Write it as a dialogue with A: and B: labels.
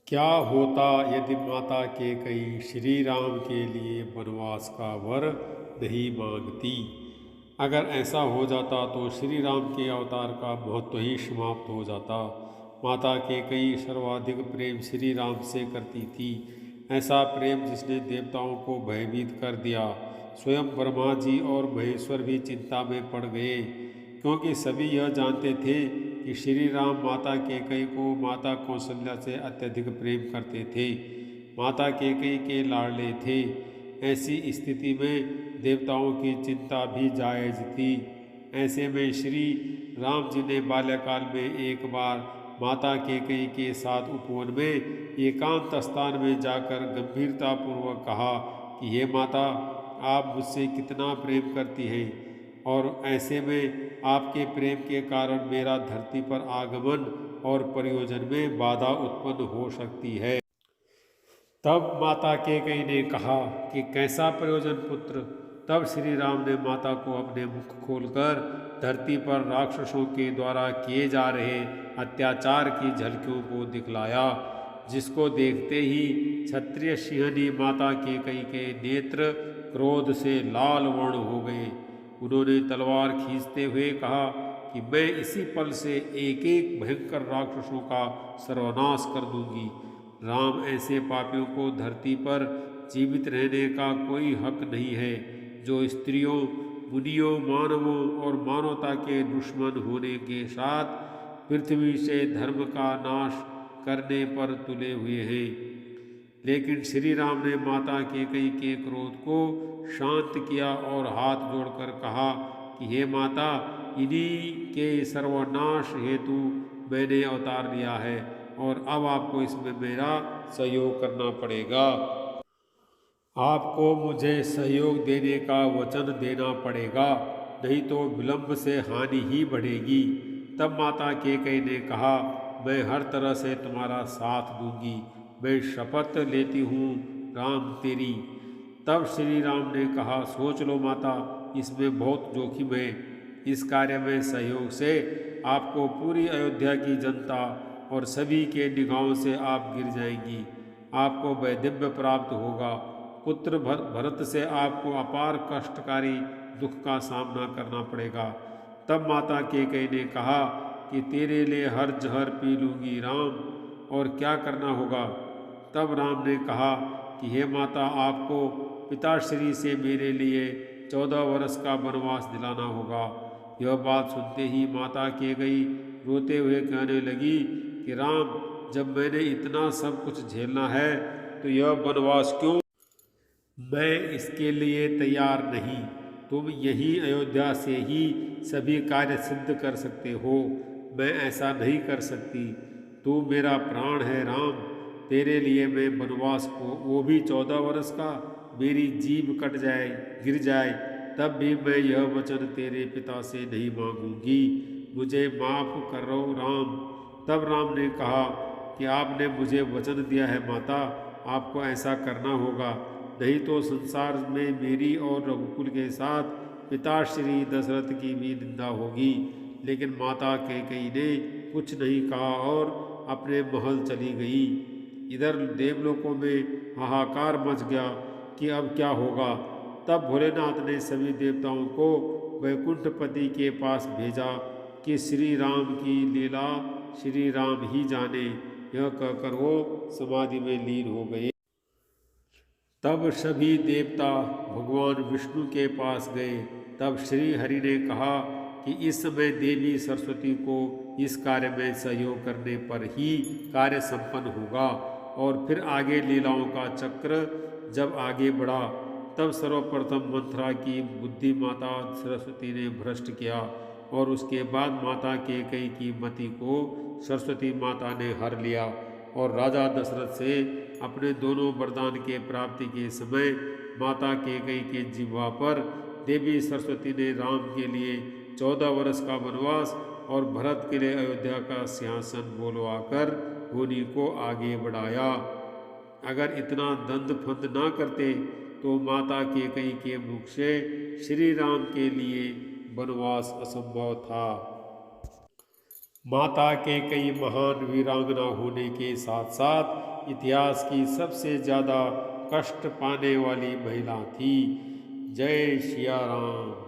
A: क्या होता यदि माता कैकेयी श्री राम के लिए वनवास का वर नहीं मांगती। अगर ऐसा हो जाता तो श्री राम के अवतार का महत्व ही समाप्त हो जाता। माता कैकेयी सर्वाधिक प्रेम श्री राम से करती थी, ऐसा प्रेम जिसने देवताओं को भयभीत कर दिया। स्वयं ब्रह्मा जी और महेश्वर भी चिंता में पड़ गए, क्योंकि सभी यह जानते थे कि श्री राम माता कैकेयी को माता कौशल्या से अत्यधिक प्रेम करते थे, माता कैकेयी के लाडले थे। ऐसी स्थिति में देवताओं की चिंता भी जायज थी। ऐसे में श्री राम जी ने बाल्यकाल में एक बार माता कैकेयी के साथ उपवन में एकांत स्थान में जाकर गंभीरतापूर्वक कहा कि हे माता, आप मुझसे कितना प्रेम करती हैं, और ऐसे में आपके प्रेम के कारण मेरा धरती पर आगमन और प्रयोजन में बाधा उत्पन्न हो सकती है। तब माता कैकेयी ने कहा कि कैसा प्रयोजन पुत्र। तब श्री राम ने माता को अपने मुख खोलकर धरती पर राक्षसों के द्वारा किए जा रहे अत्याचार की झलकियों को दिखलाया, जिसको देखते ही क्षत्रिय सिंहनी माता कैकेयी के नेत्र क्रोध से लाल वर्ण हो गए। उन्होंने तलवार खींचते हुए कहा कि मैं इसी पल से एक एक भयंकर राक्षसों का सर्वनाश कर दूंगी। राम, ऐसे पापियों को धरती पर जीवित रहने का कोई हक नहीं है, जो स्त्रियों, मुनियों, मानवों और मानवता के दुश्मन होने के साथ पृथ्वी से धर्म का नाश करने पर तुले हुए हैं। लेकिन श्री राम ने माता कैकेयी के क्रोध को शांत किया और हाथ जोड़कर कहा कि हे माता, इन्हीं के सर्वनाश हेतु मैंने अवतार लिया है, और अब आपको इसमें मेरा सहयोग करना पड़ेगा। आपको मुझे सहयोग देने का वचन देना पड़ेगा, नहीं तो विलंब से हानि ही बढ़ेगी। तब माता कैकेयी ने कहा, मैं हर तरह से तुम्हारा साथ दूंगी, मैं शपथ लेती हूँ राम तेरी। तब श्री राम ने कहा, सोच लो माता, इसमें बहुत जोखिम है। इस कार्य में सहयोग से आपको पूरी अयोध्या की जनता और सभी के निगाहों से आप गिर जाएंगी। आपको वैधव्य प्राप्त होगा। पुत्र भरत से आपको अपार कष्टकारी दुख का सामना करना पड़ेगा। तब माता कैकेयी ने कहा कि तेरे लिए हर जहर पी लूंगी राम, और क्या करना होगा। तब राम ने कहा कि हे माता, आपको पिताश्री से मेरे लिए 14 वर्ष का वनवास दिलाना होगा। यह बात सुनते ही माता कैकेयी रोते हुए कहने लगी कि राम, जब मैंने इतना सब कुछ झेलना है तो यह वनवास क्यों? मैं इसके लिए तैयार नहीं। तुम यही अयोध्या से ही सभी कार्य सिद्ध कर सकते हो, मैं ऐसा नहीं कर सकती। तू मेरा प्राण है राम, तेरे लिए मैं वनवास को, वो भी 14 वर्ष का, मेरी जीभ कट जाए, गिर जाए, तब भी मैं यह वचन तेरे पिता से नहीं मांगूंगी। मुझे माफ करो राम। तब राम ने कहा कि आपने मुझे वचन दिया है माता, आपको ऐसा करना होगा, नहीं तो संसार में मेरी और रघुकुल के साथ पिता श्री दशरथ की भी निंदा होगी। लेकिन माता कैकेयी ने कुछ नहीं कहा और अपने महल चली गई। इधर देवलोकों में हाहाकार मच गया कि अब क्या होगा। तब भोलेनाथ ने सभी देवताओं को वैकुंठपति के पास भेजा कि श्री राम की लीला श्री राम ही जाने। यह कहकर वो समाधि में लीन हो गए। तब सभी देवता भगवान विष्णु के पास गए। तब श्री हरि ने कहा कि इस समय देवी सरस्वती को इस कार्य में सहयोग करने पर ही कार्य संपन्न होगा। और फिर आगे लीलाओं का चक्र जब आगे बढ़ा, तब सर्वप्रथम मंथरा की बुद्धि माता सरस्वती ने भ्रष्ट किया, और उसके बाद माता कैकेयी की मति को सरस्वती माता ने हर लिया। और राजा दशरथ से अपने दोनों वरदान के प्राप्ति के समय माता कैकेयी के जिह्वा पर देवी सरस्वती ने राम के लिए 14 वर्ष का वनवास और भरत के लिए अयोध्या का सिंहासन बोलवाकर होनी को आगे बढ़ाया। अगर इतना दंड फंद ना करते तो माता कैकेयी के मुख से श्री राम के लिए वनवास असंभव था। माता कैकेयी महान वीरांगना होने के साथ साथ इतिहास की सबसे ज़्यादा कष्ट पाने वाली महिला थी। जय सिया राम।